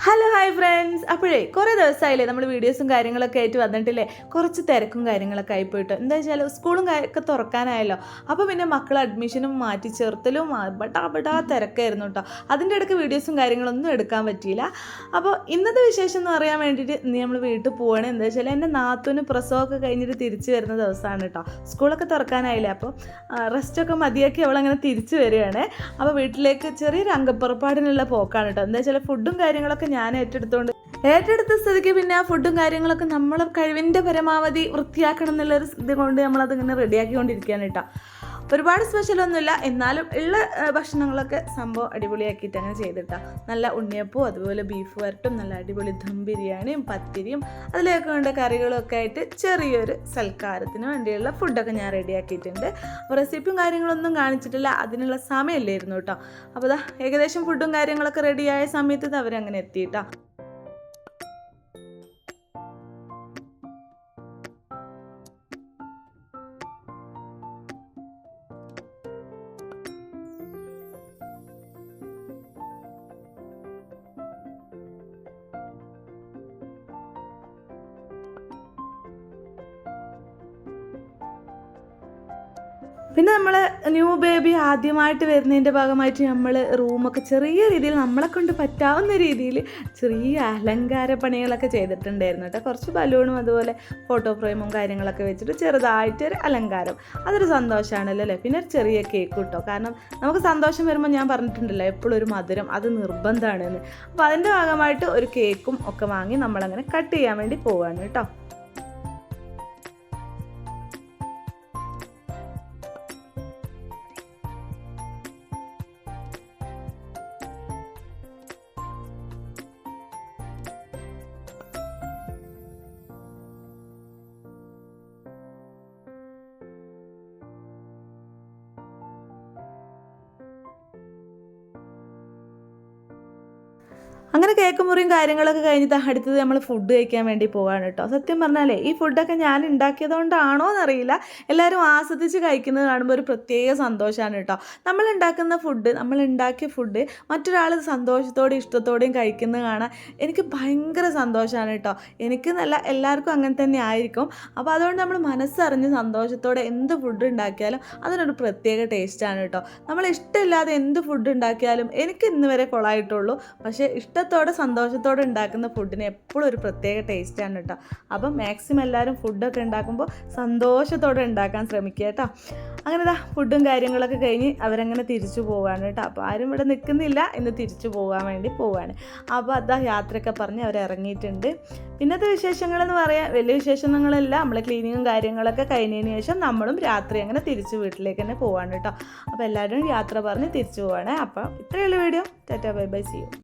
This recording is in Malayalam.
Hello hi friends. അപ്പോഴേ കുറേ ദിവസമായില്ലേ നമ്മൾ വീഡിയോസും കാര്യങ്ങളൊക്കെ ആയിട്ട് വന്നിട്ടില്ലേ, കുറച്ച് തിരക്കും കാര്യങ്ങളൊക്കെ ആയിപ്പോയിട്ട്. എന്താ വെച്ചാൽ സ്കൂളും ഒക്കെ തുറക്കാനായല്ലോ. അപ്പോൾ പിന്നെ മക്കൾ അഡ്മിഷനും മാറ്റി ചേർത്തലും ബടാ തിരക്കായിരുന്നു കേട്ടോ. അതിൻ്റെ ഇടയ്ക്ക് വീഡിയോസും കാര്യങ്ങളൊന്നും എടുക്കാൻ പറ്റിയില്ല. അപ്പോൾ ഇന്നത്തെ വിശേഷം എന്ന് പറയാൻ വേണ്ടിയിട്ട് ഇന്ന് നമ്മൾ വീട്ടിൽ പോവുകയാണ്. എന്താ വെച്ചാൽ എൻ്റെ നാത്തൂന് പ്രസവമൊക്കെ കഴിഞ്ഞിട്ട് തിരിച്ച് വരുന്ന ദിവസമാണ് കേട്ടോ. സ്കൂളൊക്കെ തുറക്കാനായില്ലേ, അപ്പോൾ റെസ്റ്റൊക്കെ മതിയാക്കി അവളങ്ങനെ തിരിച്ച് വരികയാണ്. അപ്പോൾ വീട്ടിലേക്ക് ചെറിയൊരു അംഗപ്പുറപ്പാടിനുള്ള പോക്കാണ് കേട്ടോ. എന്താ വെച്ചാൽ ഫുഡും കാര്യങ്ങളൊക്കെ ഞാൻ ഏറ്റെടുത്ത സ്ഥിതിക്ക് പിന്നെ ആ ഫുഡും കാര്യങ്ങളൊക്കെ നമ്മൾ കഴിവിൻ്റെ പരമാവധി വൃത്തിയാക്കണം എന്നുള്ളൊരു ഇത് കൊണ്ട് നമ്മളതിങ്ങനെ റെഡിയാക്കിക്കൊണ്ടിരിക്കുകയാണ് കേട്ടോ. ഒരുപാട് സ്പെഷ്യലൊന്നുമില്ല, എന്നാലും ഉള്ള ഭക്ഷണങ്ങളൊക്കെ സംഭവം അടിപൊളിയാക്കിയിട്ട് അങ്ങനെ ചെയ്തിട്ടാ. നല്ല ഉണ്ണിയപ്പവും അതുപോലെ ബീഫ് വരട്ടും നല്ല അടിപൊളി ദം ബിരിയാണിയും പത്തിരിയും അതിലേക്ക് വേണ്ട കറികളൊക്കെ ആയിട്ട് ചെറിയൊരു സൽക്കാരത്തിന് വേണ്ടിയുള്ള ഫുഡൊക്കെ ഞാൻ റെഡിയാക്കിയിട്ടുണ്ട്. അപ്പോൾ റെസിപ്പിയും കാര്യങ്ങളൊന്നും കാണിച്ചിട്ടില്ല, അതിനുള്ള സമയമില്ലായിരുന്നു കേട്ടോ. അപ്പോൾ ഇതാ ഏകദേശം ഫുഡും കാര്യങ്ങളൊക്കെ റെഡിയായ സമയത്ത് അവരങ്ങനെ എത്തിയിട്ടോ. പിന്നെ നമ്മൾ ന്യൂ ബേബി ആദ്യമായിട്ട് വരുന്നതിൻ്റെ ഭാഗമായിട്ട് നമ്മൾ റൂമൊക്കെ ചെറിയ രീതിയിൽ നമ്മളെ കൊണ്ട് പറ്റാവുന്ന രീതിയിൽ ചെറിയ അലങ്കാര പണികളൊക്കെ ചെയ്തിട്ടുണ്ടായിരുന്നു കേട്ടോ. കുറച്ച് ബലൂണും അതുപോലെ ഫോട്ടോ ഫ്രെയിമും കാര്യങ്ങളൊക്കെ വെച്ചിട്ട് ചെറുതായിട്ടൊരു അലങ്കാരം. അതൊരു സന്തോഷമാണല്ലോ അല്ലേ. പിന്നെ ഒരു ചെറിയ കേക്ക് കിട്ടോ, കാരണം നമുക്ക് സന്തോഷം വരുമ്പോൾ ഞാൻ പറഞ്ഞിട്ടുണ്ടല്ലോ എപ്പോഴും ഒരു മധുരം അത് നിർബന്ധമാണെന്ന്. അപ്പോൾ അതിൻ്റെ ഭാഗമായിട്ട് ഒരു കേക്കും ഒക്കെ വാങ്ങി നമ്മളങ്ങനെ കട്ട് ചെയ്യാൻ വേണ്ടി പോവാണ് കേട്ടോ. അങ്ങനെ കേക്ക് മുറിയും കാര്യങ്ങളൊക്കെ കഴിഞ്ഞിട്ട് അടുത്തത് നമ്മൾ ഫുഡ് കഴിക്കാൻ വേണ്ടി പോവാണ് കേട്ടോ. സത്യം പറഞ്ഞാലേ ഈ ഫുഡൊക്കെ ഞാൻ ഉണ്ടാക്കിയതുകൊണ്ടാണോ എന്നറിയില്ല, എല്ലാവരും ആസ്വദിച്ച് കഴിക്കുന്നത് കാണുമ്പോൾ ഒരു പ്രത്യേക സന്തോഷമാണ് കേട്ടോ. നമ്മളുണ്ടാക്കിയ ഫുഡ് മറ്റൊരാൾ സന്തോഷത്തോടെയും ഇഷ്ടത്തോടെയും കഴിക്കുന്നത് കാണാൻ എനിക്ക് ഭയങ്കര സന്തോഷമാണ് കേട്ടോ. എനിക്ക് നല്ല എല്ലാവർക്കും അങ്ങനെ തന്നെ ആയിരിക്കും. അപ്പോൾ അതുകൊണ്ട് നമ്മൾ മനസ്സറിഞ്ഞ് സന്തോഷത്തോടെ എന്ത് ഫുഡ് ഉണ്ടാക്കിയാലും അതിനൊരു പ്രത്യേക ടേസ്റ്റാണ് കേട്ടോ. നമ്മൾ ഇഷ്ടമില്ലാതെ എന്ത് ഫുഡ് ഉണ്ടാക്കിയാലും എനിക്ക് ഇന്ന് വരെ കൊളായിട്ടുള്ളൂ. പക്ഷേ ഇഷ്ടത്തോടെ സന്തോഷത്തോടെ ഉണ്ടാക്കുന്ന ഫുഡിന് എപ്പോഴും ഒരു പ്രത്യേക ടേസ്റ്റാണ് കേട്ടോ. അപ്പം മാക്സിമം എല്ലാവരും ഫുഡൊക്കെ ഉണ്ടാക്കുമ്പോൾ സന്തോഷത്തോടെ ഉണ്ടാക്കാൻ ശ്രമിക്കുക കേട്ടോ. അങ്ങനെ ഫുഡും കാര്യങ്ങളൊക്കെ കഴിഞ്ഞ് അവരങ്ങനെ തിരിച്ചു പോവുകയാണ് കേട്ടോ. അപ്പോൾ ആരും ഇവിടെ നിൽക്കുന്നില്ല, ഇന്ന് തിരിച്ചു പോകാൻ വേണ്ടി പോവുകയാണ്. അപ്പോൾ യാത്രയൊക്കെ പറഞ്ഞ് അവരിറങ്ങിയിട്ടുണ്ട്. പിന്നത്തെ വിശേഷങ്ങളെന്ന് പറയാൻ വലിയ വിശേഷങ്ങളല്ല, നമ്മൾ ക്ലീനിങ്ങും കാര്യങ്ങളൊക്കെ കഴിഞ്ഞതിന് ശേഷം നമ്മളും രാത്രി അങ്ങനെ തിരിച്ച് വീട്ടിലേക്ക് തന്നെ പോവാണ് കേട്ടോ. അപ്പോൾ എല്ലാവരും യാത്ര പറഞ്ഞ് തിരിച്ചു പോവാണ്. അപ്പോൾ ഇത്രയുള്ള video. Tata bye bye, see U.